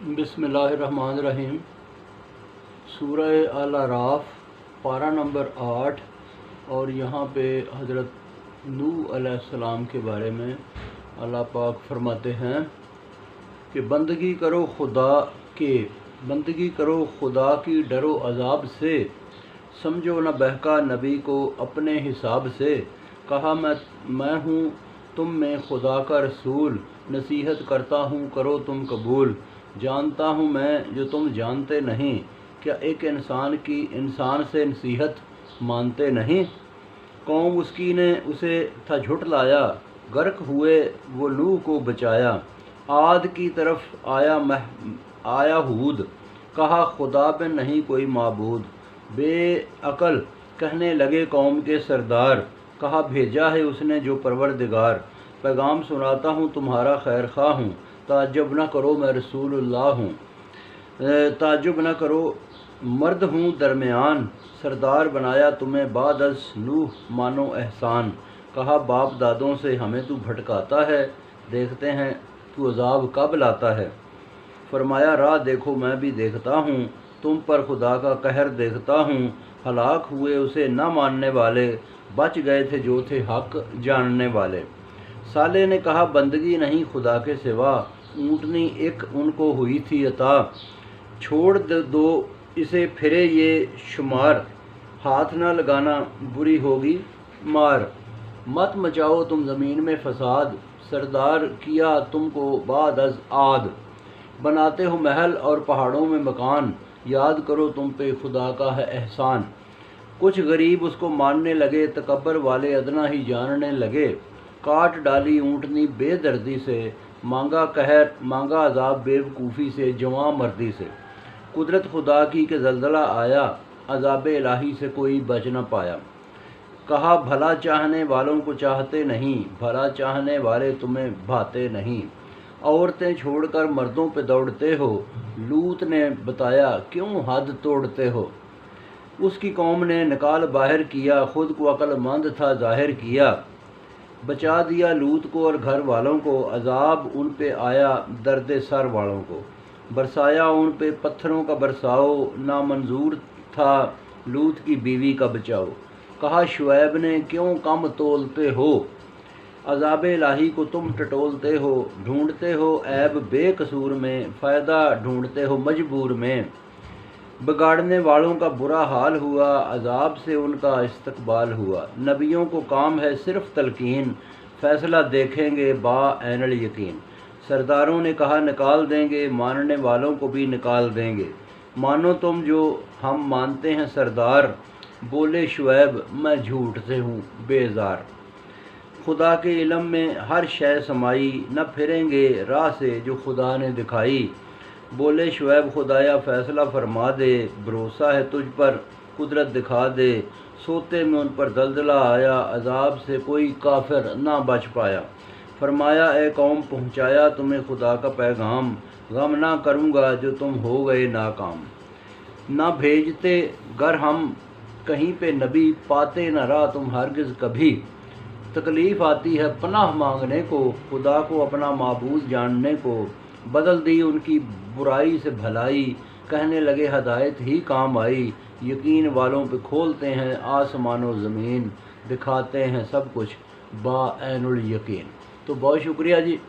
बिस्मिल्लाहिर्रहमानिर्रहीम। सूरह अल-अराफ पारा नंबर 8 और यहाँ पे हज़रत नूह अलैहिस्सलाम के बारे में अल्लाह पाक फरमाते हैं कि बंदगी करो खुदा की डरो अज़ाब से, समझो न बहका नबी को अपने हिसाब से। कहा मैं हूँ तुम में खुदा का रसूल, नसीहत करता हूँ करो तुम कबूल। जानता हूँ मैं जो तुम जानते नहीं, क्या एक इंसान से नसीहत मानते नहीं। कौम उसकी ने उसे था झुठलाया, गर्क हुए वो नूह को बचाया। आद की तरफ आया हूद, कहा खुदा बिन नहीं कोई माबूद। बेअकल कहने लगे कौम के सरदार, कहा भेजा है उसने जो परवरदिगार। पैगाम सुनाता हूँ तुम्हारा खैर खा हूँ, ताज्जुब न करो मैं रसूलुल्लाह हूँ। ताज्जुब न करो मर्द हूँ दरमियान, सरदार बनाया तुम्हें बाद अज़ नूह मानो एहसान। कहा बाप दादों से हमें तू भटकाता है, देखते हैं तू अज़ाब कब लाता है। फरमाया राह देखो मैं भी देखता हूँ, तुम पर खुदा का कहर देखता हूँ। हलाक हुए उसे न मानने वाले, बच गए थे जो थे हक जानने वाले। साले ने कहा बंदगी नहीं खुदा के सिवा, ऊँटनी एक उनको हुई थी अता। छोड़ दो इसे फिरे ये शुमार, हाथ न लगाना बुरी होगी मार। मत मचाओ तुम ज़मीन में फसाद, सरदार किया तुमको बाद अज़ आद। बनाते हो महल और पहाड़ों में मकान, याद करो तुम पे खुदा का है एहसान। कुछ गरीब उसको मानने लगे, तकब्बर वाले अदना ही जानने लगे। काट डाली ऊँटनी बेदर्दी से, मांगा कहर मांगा अज़ाब बेवकूफ़ी से जवां मर्दी से। कुदरत खुदा की के ज़लज़ला आया, अज़ाब इलाही से कोई बच न पाया। कहा भला चाहने वालों को चाहते नहीं, भला चाहने वाले तुम्हें भाते नहीं। औरतें छोड़कर मर्दों पे दौड़ते हो, लूत ने बताया क्यों हद तोड़ते हो। उसकी कौम ने निकाल बाहर किया, खुद को अक्लमंद था ज़ाहिर किया। बचा दिया लूत को और घर वालों को, अज़ाब उन पे आया दर्द सर वालों को। बरसाया उन पे पत्थरों का बरसाओ, नामंजूर था लूत की बीवी का बचाओ। कहा शुएब ने क्यों कम तोलते हो, अज़ाब इलाही को तुम टटोलते हो। ढूंढते हो ऐब बेकसूर में, फ़ायदा ढूंढते हो मजबूर में। बिगाड़ने वालों का बुरा हाल हुआ, अज़ाब से उनका इस्तकबाल हुआ। नबियों को काम है सिर्फ तलकीन, फ़ैसला देखेंगे बा-ऐनल यकीन। सरदारों ने कहा निकाल देंगे, मानने वालों को भी निकाल देंगे। मानो तुम जो हम मानते हैं सरदार, बोले शुएब मैं झूठ से हूँ बेजार। खुदा के इल्म में हर शय समाई, न फिरेंगे राह से जो खुदा ने दिखाई। बोले शुएब खुदाया फ़ैसला फरमा दे, भरोसा है तुझ पर कुदरत दिखा दे। सोते में उन पर दलदला आया, अज़ाब से कोई काफिर ना बच पाया। फरमाया ए कौम पहुँचाया तुम्हें खुदा का पैगाम, गम ना करूँगा जो तुम हो गए नाकाम। ना भेजते गर हम कहीं पे नबी, पाते न राह तुम हरगिज़ कभी। तकलीफ़ आती है पनाह मांगने को, खुदा को अपना माबूद जानने को। बदल दी उनकी बुराई से भलाई, कहने लगे हदायत ही काम आई। यकीन वालों पे खोलते हैं आसमानो ज़मीन, दिखाते हैं सब कुछ बा-ऐनुल यकीन। तो बहुत शुक्रिया जी।